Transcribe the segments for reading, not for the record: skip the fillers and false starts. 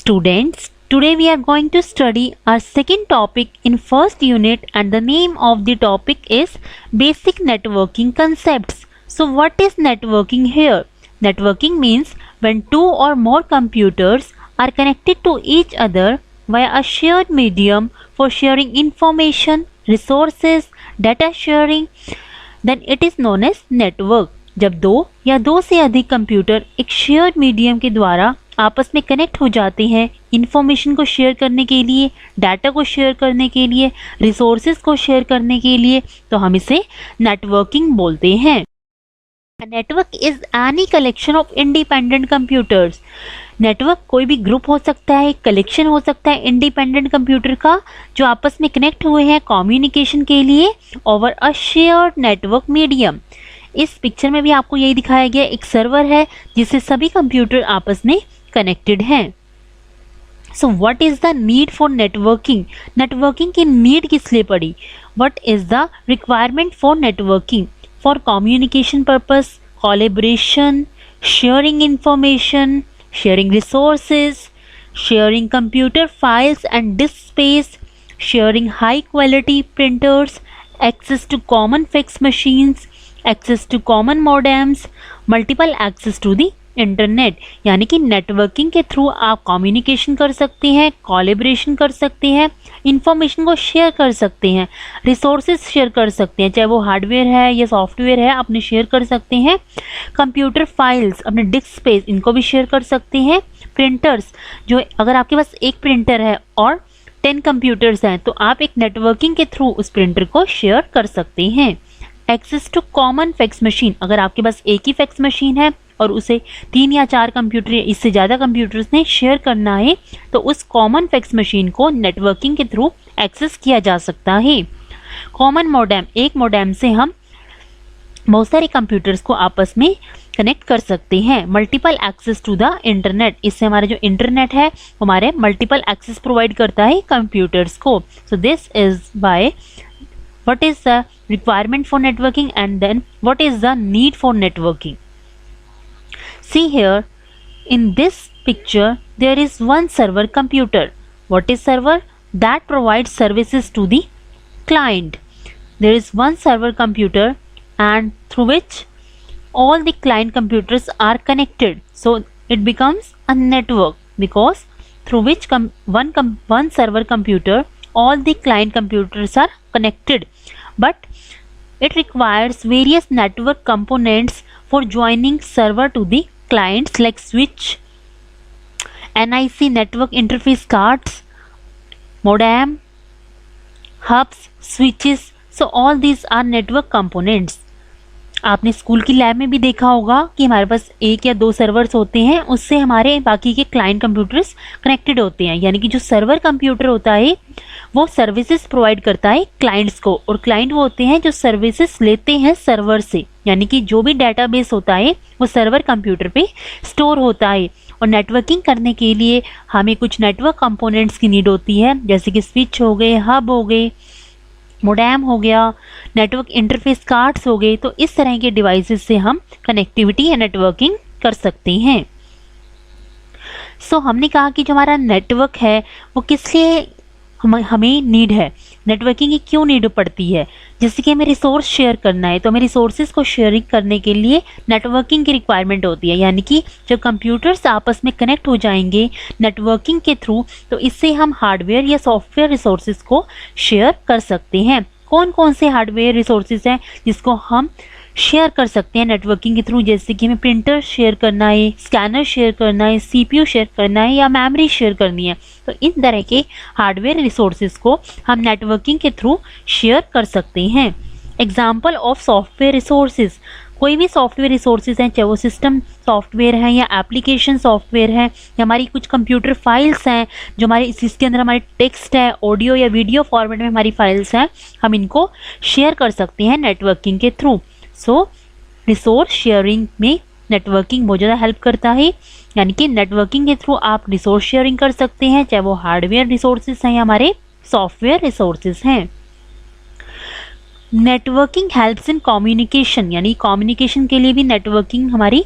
Students, today we are going to study our second topic in first unit and the name of the topic is Basic Networking Concepts. So what is networking here? Networking means when two or more computers are connected to each other via a shared medium for sharing information, resources, data sharing, then it is known as network. जब दो या दो से अधिक computer एक shared medium के द्वारा आपस में कनेक्ट हो जाते हैं इंफॉर्मेशन को शेयर करने के लिए, डाटा को शेयर करने के लिए, रिसोर्सेज को शेयर करने के लिए, तो हम इसे नेटवर्किंग बोलते हैं। Network is any collection of independent computers. Network कोई भी ग्रुप हो सकता है, कलेक्शन हो सकता है इंडिपेंडेंट कंप्यूटर का जो आपस में कनेक्ट हुए हैं कम्युनिकेशन के लिए over a shared network medium. इस पिक्चर में भी आपको यही दिखाया गया, एक सर्वर है जिससे सभी कंप्यूटर आपस में कनेक्टेड हैं। So what is the need for networking? Networking की नीड किस लिए पड़ी? What is the requirement for networking? For communication purpose, collaboration, sharing information, sharing resources, sharing computer files and disk space, sharing high quality printers, access to common fax machines, access to common modems, multiple access to the internet. यानी कि networking के through आप communication कर सकते हैं, collaboration कर सकते हैं, इंफॉर्मेशन को शेयर कर सकते हैं, रिसोर्सेज शेयर कर सकते हैं, चाहे वो हार्डवेयर है या सॉफ्टवेयर है, अपने शेयर कर सकते हैं। कंप्यूटर फाइल्स, अपने डिस्क स्पेस, इनको भी शेयर कर सकते हैं। प्रिंटर्स, जो अगर आपके पास एक प्रिंटर है और 10 कंप्यूटर्स हैं तो आप एक नेटवर्किंग के थ्रू उस प्रिंटर को शेयर कर सकते हैं। Access to common fax machine, अगर आपके पास एक ही फैक्स मशीन है और उसे 3 या 4 कंप्यूटर या इससे ज़्यादा कंप्यूटर्स ने शेयर करना है तो उस कॉमन फैक्स मशीन को नेटवर्किंग के थ्रू एक्सेस किया जा सकता है। कॉमन मोडेम, एक मोडेम से हम बहुत सारे कंप्यूटर्स को आपस में कनेक्ट कर सकते हैं। Multiple access to the internet, इससे हमारा जो इंटरनेट है हमारे मल्टीपल एक्सेस प्रोवाइड करता है कंप्यूटर्स को। So this is by what is the requirement for networking and then what is the need for networking. See here in this picture there is one server computer. What is server? That provides services to the client. There is one server computer and through which all the client computers are connected, so it becomes a network because through which one server computer all the client computers are connected, but it requires various network components for joining server to the clients like switch, NIC network interface cards, modem, hubs, switches. So all these are network components. आपने school की lab में भी देखा होगा कि हमारे पास एक या दो सर्वर्स होते हैं, उससे हमारे बाकी के क्लाइंट कंप्यूटर्स कनेक्टेड होते हैं। यानी कि जो सर्वर कंप्यूटर होता है वो सर्विसेज प्रोवाइड करता है क्लाइंट्स को, और क्लाइंट वो होते हैं जो सर्विसेज लेते हैं सर्वर से। यानी कि जो भी डेटाबेस होता है वो सर्वर कंप्यूटर पे स्टोर होता है। और नेटवर्किंग करने के लिए हमें कुछ नेटवर्क कंपोनेंट्स की नीड होती है, जैसे कि स्विच हो गए, हब हो गए, मोडेम हो गया, नेटवर्क इंटरफेस कार्ड्स हो गए। तो इस तरह के डिवाइसेस से हम कनेक्टिविटी या नेटवर्किंग कर सकते हैं। सो हमने कहा कि जो हमारा नेटवर्क है वो किस लिए हमें नीड है, नेटवर्किंग की क्यों नीड पड़ती है। जैसे कि हमें रिसोर्स शेयर करना है तो हमें रिसोर्सेज को शेयरिंग करने के लिए नेटवर्किंग की रिक्वायरमेंट होती है। यानी कि जब कंप्यूटर्स आपस में कनेक्ट हो जाएंगे नेटवर्किंग के थ्रू तो इससे हम हार्डवेयर या सॉफ्टवेयर रिसोर्सेज को शेयर कर सकते हैं। कौन कौन से हार्डवेयर रिसोर्सेज हैं जिसको हम शेयर कर सकते हैं नेटवर्किंग के थ्रू? जैसे कि हमें प्रिंटर शेयर करना है, स्कैनर शेयर करना है, CPU शेयर करना है या मेमोरी शेयर करनी है। तो इन तरह के हार्डवेयर रिसोर्सेज को हम नेटवर्किंग के थ्रू शेयर कर सकते हैं। एग्जाम्पल ऑफ सॉफ्टवेयर रिसोर्सेज, कोई भी सॉफ्टवेयर रिसोर्सेज हैं, चाहे वो सिस्टम सॉफ्टवेयर हैं या एप्लीकेशन सॉफ्टवेयर हैं या हमारी कुछ कंप्यूटर फाइल्स हैं जो हमारे इसके अंदर हमारे टेक्स्ट है, ऑडियो या वीडियो फॉर्मेट में हमारी फाइल्स हैं, हम इनको शेयर कर सकते हैं नेटवर्किंग के थ्रू। सो रिसोर्स शेयरिंग में नेटवर्किंग बहुत ज़्यादा हेल्प करता है। यानी कि नेटवर्किंग के थ्रू आप रिसोर्स शेयरिंग कर सकते हैं, चाहे वो हार्डवेयर रिसोर्सेज हैं या हमारे सॉफ्टवेयर रिसोर्सेज हैं। नेटवर्किंग हेल्प्स इन कम्युनिकेशन, यानी कम्युनिकेशन के लिए भी नेटवर्किंग हमारी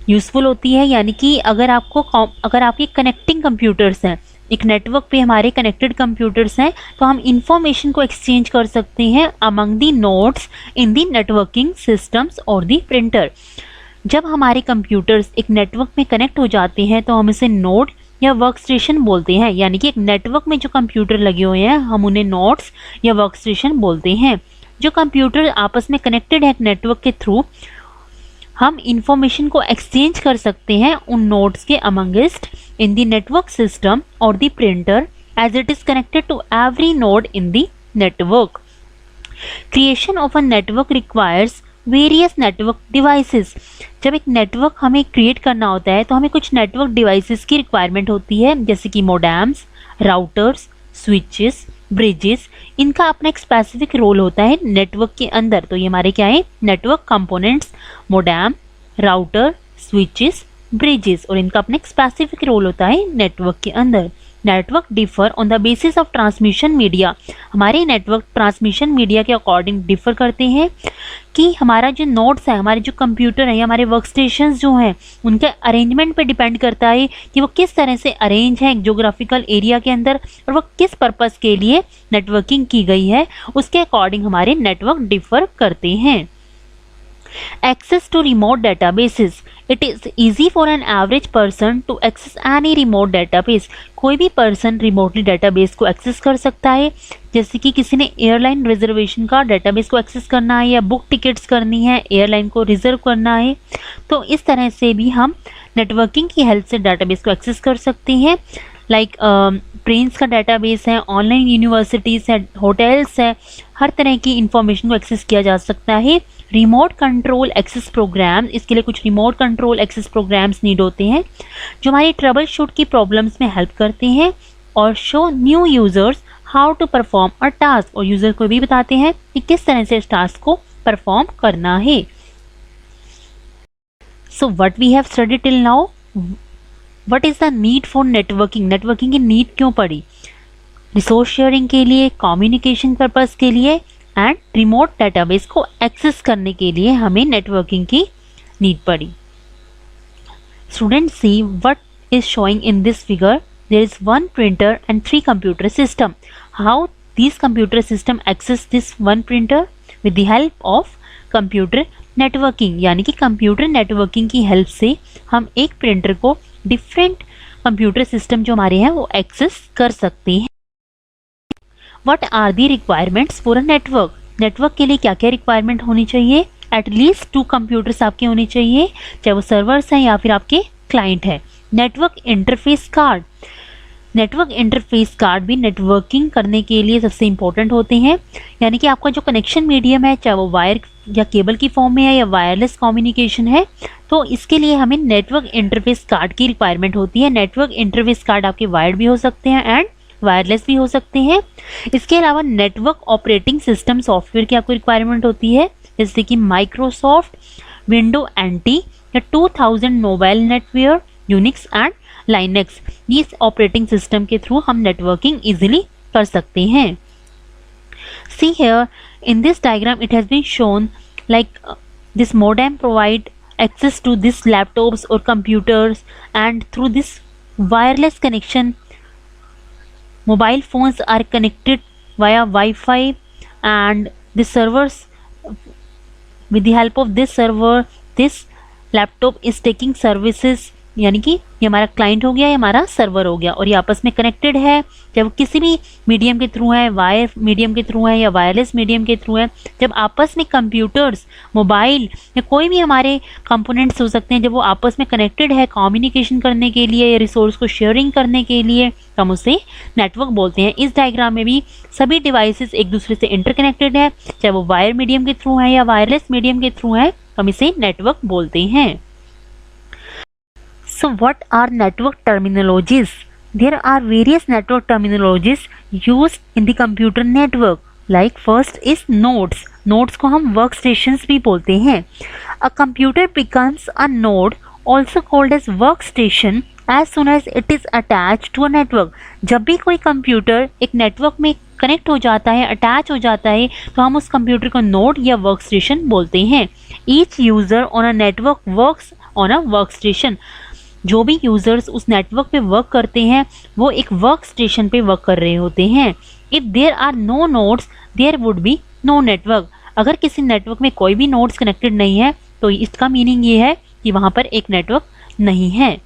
यूज़फुल होती है, यानी कि अगर आपके कनेक्टिंग कंप्यूटर्स हैं, एक नेटवर्क पे हमारे कनेक्टेड कंप्यूटर्स हैं, तो हम इंफॉर्मेशन को एक्सचेंज कर सकते हैं among the nodes in the networking systems और दी प्रिंटर। जब हमारे कंप्यूटर्स एक नेटवर्क में कनेक्ट हो जाते हैं तो हम इसे नोड या वर्क स्टेशन बोलते हैं, यानी कि एक नेटवर्क में जो कंप्यूटर लगे हुए हैं हम उन्हें नोड्स या वर्क स्टेशन बोलते हैं। जो कंप्यूटर आपस में कनेक्टेड है नेटवर्क के थ्रू, हम इंफॉर्मेशन को एक्सचेंज कर सकते हैं उन नोड्स के amongst in the network system और the printer as it is connected to every node in the network. Creation of a network requires various network devices. जब एक नेटवर्क हमें क्रिएट करना होता है तो हमें कुछ नेटवर्क डिवाइसेस की रिक्वायरमेंट होती है, जैसे कि मोडेम्स, राउटर्स, स्विचेस, ब्रिजेस। इनका अपना एक स्पेसिफिक रोल होता है नेटवर्क के अंदर। तो ये हमारे क्या है, network components, modem, router, switches, bridges, और इनका अपना एक स्पेसिफिक रोल होता है नेटवर्क के अंदर। Network differ on the basis of transmission media. हमारे नेटवर्क ट्रांसमिशन मीडिया के अकॉर्डिंग डिफर करते हैं कि हमारा जो नोड्स है, हमारे जो कंप्यूटर है, हमारे वर्क स्टेशंस जो हैं, उनके अरेंजमेंट पे डिपेंड करता है कि वो किस तरह से अरेंज है जोग्राफिकल एरिया के अंदर और वो किस पर्पस के लिए नेटवर्किंग की गई है, उसके अकॉर्डिंग हमारे नेटवर्क डिफर करते हैं। Access to remote databases. It is easy for an average person to access any remote database. कोई भी पर्सन रिमोटली डेटाबेस को एक्सेस कर सकता है, जैसे कि किसी ने एयरलाइन रिजर्वेशन का डेटाबेस को एक्सेस करना है या बुक टिकट्स करनी है, एयरलाइन को रिजर्व करना है, तो इस तरह से भी हम नेटवर्किंग की हेल्प से डेटाबेस को एक्सेस कर सकते हैं। लाइक ट्रेन्स का डेटाबेस है, ऑनलाइन यूनिवर्सिटीज़ है, होटल्स है, हर तरह की इंफॉर्मेशन को एक्सेस किया जा सकता है। रिमोट कंट्रोल एक्सेस प्रोग्राम, इसके लिए कुछ remote control access programs need होते हैं जो हमारी ट्रबल शूट की प्रॉब्लम्स में हेल्प करते हैं और show new users how to perform a task, और यूजर को भी बताते हैं कि किस तरह से इस टास्क को परफॉर्म करना है। So what we have studied till now, what is the need for networking. Networking की नीड क्यों पड़ी? रिसोर्स शेयरिंग के लिए, कम्युनिकेशन पर्पस के लिए एंड रिमोट डेटाबेस को एक्सेस करने के लिए हमें नेटवर्किंग की नीड पड़ी। Student see what is showing in this figure, there is one printer and 3 computer system. How this computer system access this one printer with the help of computer networking, यानी कि computer networking की help से हम एक printer को different computer system जो हमारे हैं वो एक्सेस कर सकते हैं। What are the requirements for a network? Network के लिए क्या क्या रिक्वायरमेंट होनी चाहिए? एटलीस्ट 2 कंप्यूटर्स आपके होने चाहिए, चाहे वो सर्वर्स हैं या फिर आपके क्लाइंट है। Network interface card, network interface card भी नेटवर्किंग करने के लिए सबसे इंपॉर्टेंट होते हैं, यानी कि आपका जो कनेक्शन मीडियम है, चाहे वो वायर या केबल की फॉर्म में है या वायरलेस कम्युनिकेशन है, तो इसके लिए हमें नेटवर्क इंटरफेस कार्ड की रिक्वायरमेंट होती है। नेटवर्क इंटरफेस कार्ड आपके वायर्ड भी हो सकते हैं एंड वायरलेस भी हो सकते हैं। इसके अलावा नेटवर्क ऑपरेटिंग सिस्टम सॉफ्टवेयर की आपको रिक्वायरमेंट होती है, जैसे कि माइक्रोसॉफ्ट विंडो एंटी या 2000 mobile Netware, Unix and Linux. इस ऑपरेटिंग सिस्टम के थ्रू हम नेटवर्किंग इजीली कर सकते हैं। See here in this diagram it has been shown like this modem provide access to this laptops or computers, and through this wireless connection mobile phones are connected via Wi-Fi, and the servers, with the help of this server this laptop is taking services, यानी कि ये हमारा client हो गया, ये हमारा server हो गया और ये आपस में कनेक्टेड है। जब वो किसी भी मीडियम के थ्रू है, वायर मीडियम के थ्रू है या वायरलेस मीडियम के थ्रू है, जब आपस में कंप्यूटर्स, मोबाइल या कोई भी हमारे कंपोनेंट्स हो सकते हैं, जब वो आपस में कनेक्टेड है कम्युनिकेशन करने के लिए या रिसोर्स को शेयरिंग करने के लिए, तो हम उसे नेटवर्क बोलते हैं। इस डायग्राम में भी सभी डिवाइसेस एक दूसरे से इंटरकनेक्टेड है, चाहे वो वायर मीडियम के थ्रू है या वायरलेस मीडियम के थ्रू है, हम इसे नेटवर्क बोलते हैं। So what are network terminologies? There are various network terminologies used in the computer network. Like first is nodes. Nodes को हम workstations भी बोलते हैं। A computer becomes a node, also called as workstation, as soon as it is attached to a network. जब भी कोई computer एक network में कनेक्ट हो जाता है, अटैच हो जाता है, तो हम उस कंप्यूटर को नोड या वर्कस्टेशन बोलते हैं। Each user on a network works on a work station. जो भी यूजर्स उस नेटवर्क पे वर्क करते हैं वो एक वर्क स्टेशन पे वर्क कर रहे होते हैं। If there are no nodes there would be no network. अगर किसी नेटवर्क में कोई भी नोड्स कनेक्टेड नहीं है तो इसका मीनिंग ये है कि वहां पर एक नेटवर्क नहीं है।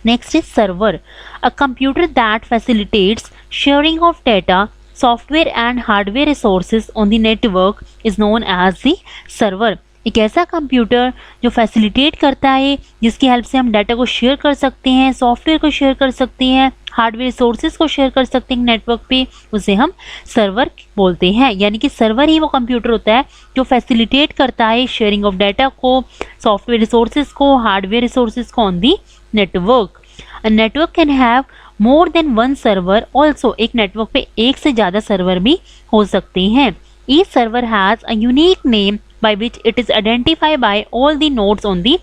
Next is server, a computer that facilitates sharing of data, software and hardware resources on the network is known as the server. एक ऐसा कंप्यूटर जो फैसिलिटेट करता है, जिसकी हेल्प से हम डाटा को शेयर कर सकते हैं, सॉफ्टवेयर को शेयर कर सकते हैं, हार्डवेयर रिसोर्सेज को शेयर कर सकते हैं नेटवर्क पे, उसे हम सर्वर बोलते हैं। यानी कि सर्वर ही वो कंप्यूटर होता है जो फैसिलिटेट करता है शेयरिंग ऑफ डाटा को, सॉफ्टवेयर रिसोर्सेज को, हार्डवेयर रिसोर्सेज को on the network. A network can have more than one server also. एक नेटवर्क पे एक से ज़्यादा सर्वर भी हो सकते हैं। Each server has a unique name by which it is identified by all the nodes on the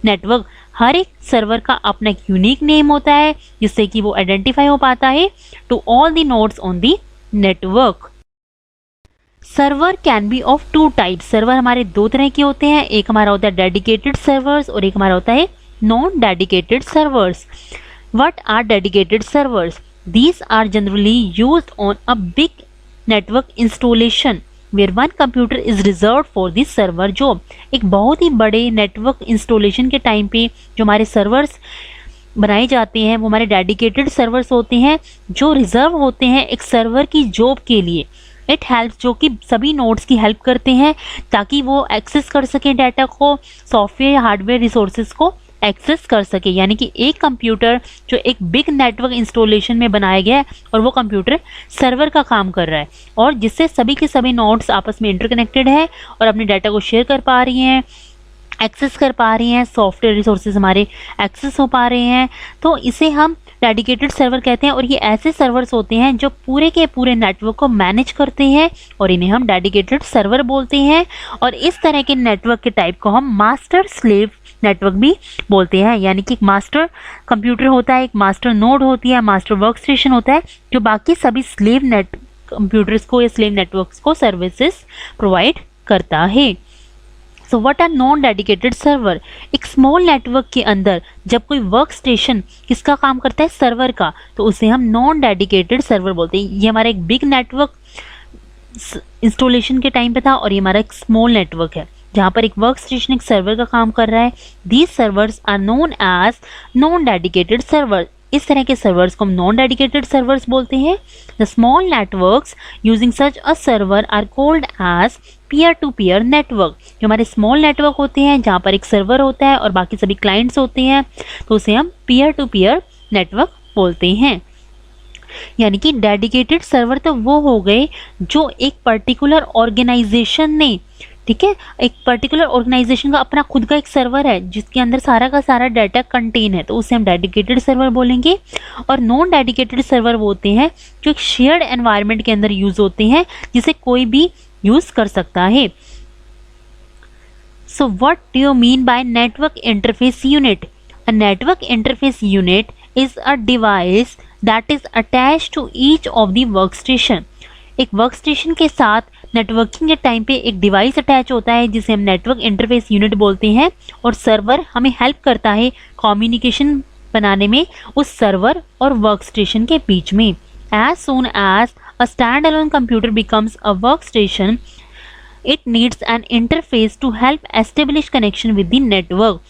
network। हर एक सर्वर का अपना एक यूनिक नेम होता है जिससे कि वो आइडेंटिफाई हो पाता है to all the nodes on the network. Server can be of two types. Server हमारे दो तरह के होते हैं, एक हमारा होता है डेडिकेटेड सर्वर्स और एक हमारा होता है non dedicated servers. What are dedicated servers? These are generally used on a big network installation where one computer is reserved for the server job। एक बहुत ही बड़े नेटवर्क इंस्टॉलेशन के टाइम पे जो हमारे सर्वर्स बनाए जाते हैं वो हमारे डेडिकेटेड सर्वर्स होते हैं जो रिजर्व होते हैं एक सर्वर की जॉब के लिए। इट हेल्प्स, जो कि सभी नोड्स की हेल्प करते हैं ताकि वो एक्सेस कर सकें डाटा को, सॉफ्टवेयर हार्डवेयर रिसोर्सेज को एक्सेस कर सके। यानी कि एक कंप्यूटर जो एक बिग नेटवर्क इंस्टॉलेशन में बनाया गया है और वो कंप्यूटर सर्वर का काम कर रहा है और जिससे सभी के सभी नोड्स आपस में इंटरकनेक्टेड है और अपने डाटा को शेयर कर पा रही हैं, एक्सेस कर पा रही हैं, सॉफ्टवेयर रिसोर्सेज हमारे एक्सेस हो पा रहे हैं, तो इसे हम डेडिकेटेड सर्वर कहते हैं। और ये ऐसे सर्वर्स होते हैं जो पूरे के पूरे नेटवर्क को मैनेज करते हैं और इन्हें हम डेडिकेटेड सर्वर बोलते हैं। और इस तरह के नेटवर्क के टाइप को हम मास्टर स्लेव नेटवर्क भी बोलते हैं। यानी कि एक मास्टर कंप्यूटर होता है, एक मास्टर नोड होती है, मास्टर वर्क स्टेशन होता है जो बाकी सभी स्लेव नेट कंप्यूटर्स को या स्लेव नेटवर्क्स को सर्विसेज प्रोवाइड करता है। So what are non dedicated server? एक स्मॉल नेटवर्क के अंदर जब कोई वर्क स्टेशन किसका काम करता है, सर्वर का, तो उसे हम नॉन डेडिकेटेड सर्वर बोलते हैं। ये हमारा एक बिग नेटवर्क इंस्टॉलेशन के टाइम पे था और ये हमारा एक स्मॉल नेटवर्क है जहाँ पर एक वर्क स्टेशन एक सर्वर का काम कर रहा है। These servers are known as non dedicated server. इस तरह के सर्वर्स को हम नॉन डेडिकेटेड सर्वर्स बोलते हैं। The small networks using such a server are called as peer to peer network. जो हमारे स्मॉल नेटवर्क होते हैं जहाँ पर एक सर्वर होता है और बाकी सभी क्लाइंट्स होते हैं तो उसे हम पीयर टू पीयर नेटवर्क बोलते हैं। यानी कि डेडिकेटेड सर्वर तो वो हो गए जो एक पर्टिकुलर ऑर्गेनाइजेशन ने, ठीक है, एक पर्टिकुलर ऑर्गेनाइजेशन का अपना खुद का एक सर्वर है जिसके अंदर सारा का सारा डाटा कंटेन है, तो उसे हम डेडिकेटेड सर्वर बोलेंगे। और नॉन डेडिकेटेड सर्वर वो होते हैं जो एक शेयर्ड एनवायरनमेंट के अंदर यूज होते हैं जिसे कोई भी यूज कर सकता है। So what do you mean by network interface unit? A network interface unit is a device that is attached to each of the work station. एक वर्क स्टेशन के साथ नेटवर्किंग के टाइम पे एक डिवाइस अटैच होता है जिसे हम नेटवर्क इंटरफेस यूनिट बोलते हैं और सर्वर हमें हेल्प करता है कम्युनिकेशन बनाने में उस सर्वर और वर्क स्टेशन के बीच में। As soon as a stand alone computer becomes a work station it needs an interface to help establish connection with the network.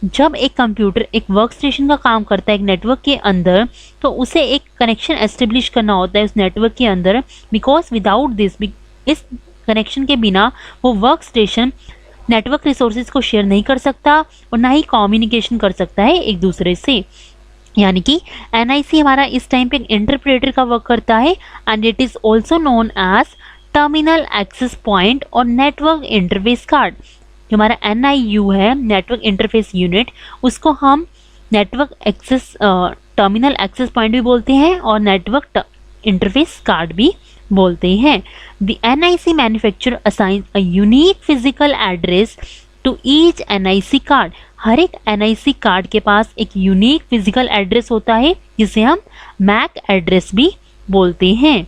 जब एक कंप्यूटर एक वर्क स्टेशन का काम करता है एक नेटवर्क के अंदर तो उसे एक कनेक्शन एस्टेब्लिश करना होता है उस नेटवर्क के अंदर, बिकॉज विदाउट दिस, इस कनेक्शन के बिना वो वर्क स्टेशन नेटवर्क रिसोर्सेज को शेयर नहीं कर सकता और ना ही कम्युनिकेशन कर सकता है एक दूसरे से। यानी कि NIC हमारा इस टाइम पे इंटरप्रेटर का वर्क करता है and it is also known as terminal access point और नेटवर्क इंटरफेस कार्ड। जो हमारा NIU है, नेटवर्क इंटरफेस यूनिट, उसको हम network access terminal access point भी बोलते हैं और नेटवर्क इंटरफेस कार्ड भी बोलते हैं। The NIC manufacturer assign a unique physical address to each NIC card. हर एक NIC कार्ड के पास एक यूनिक फिजिकल एड्रेस होता है जिसे हम MAC एड्रेस भी बोलते हैं।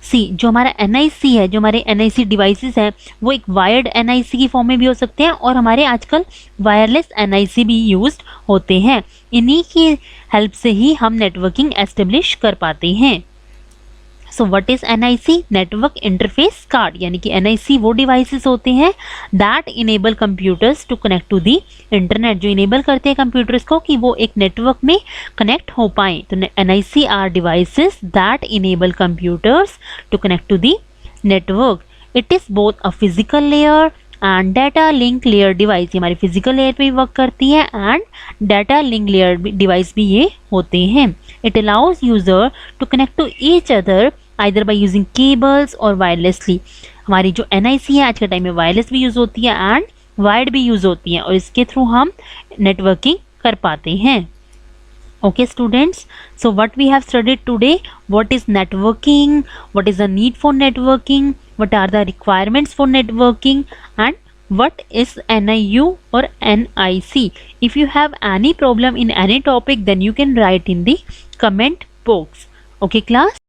सी जो हमारा NIC है, जो हमारे NIC डिवाइसेस हैं वो एक वायर्ड NIC की फॉर्म में भी हो सकते हैं और हमारे आजकल वायरलेस NIC भी यूज्ड होते हैं। इन्हीं की हेल्प से ही हम नेटवर्किंग एस्टेब्लिश कर पाते हैं। So what is NIC? Network interface card, यानी कि NIC वो डिवाइसेस होते हैं that enable computers to connect to the internet, जो इनेबल करते हैं कंप्यूटर्स को कि वो एक नेटवर्क में कनेक्ट हो पाए। तो NIC are devices that enable computers to connect to the network. It is both a physical layer and data link layer device, ये हमारी फिजिकल लेयर पे वर्क करती है and data link layer device भी ये होते हैं। It allows user to connect to each other either by using cables और वायरलेसली। हमारी जो NIC है आज के टाइम में वायरलेस भी यूज होती है एंड वायर्ड भी यूज होती है और इसके थ्रू हम नेटवर्किंग कर पाते हैं। Okay students, so what we have studied today, what is networking, what is the need for networking, what are the requirements for networking, and what is NIU or NIC. If you have any problem in any topic, then you can write in the comment box. Okay class.